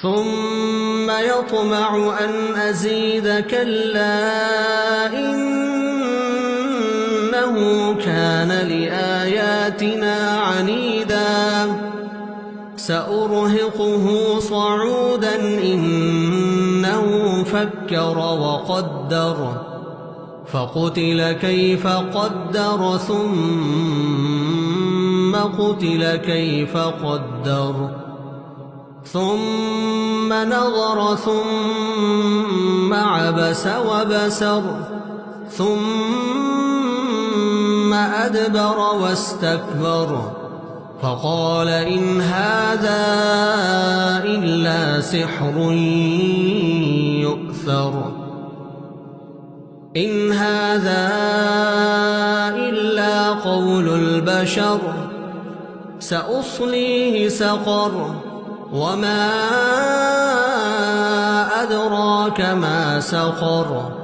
ثم يطمع أن أزيد كلا إنه كان لآياتنا عنيدا سأرهقه صعودا إنه فكر وقدر فقتل كيف قدر ثم قتل كيف قدر ثم نظر ثم عبس وبسر ثم أدبر واستكبر فقال إن هذا إلا سحر يؤثر إن هذا إلا قول البشر سأصليه سقر وما أدراك ما سقر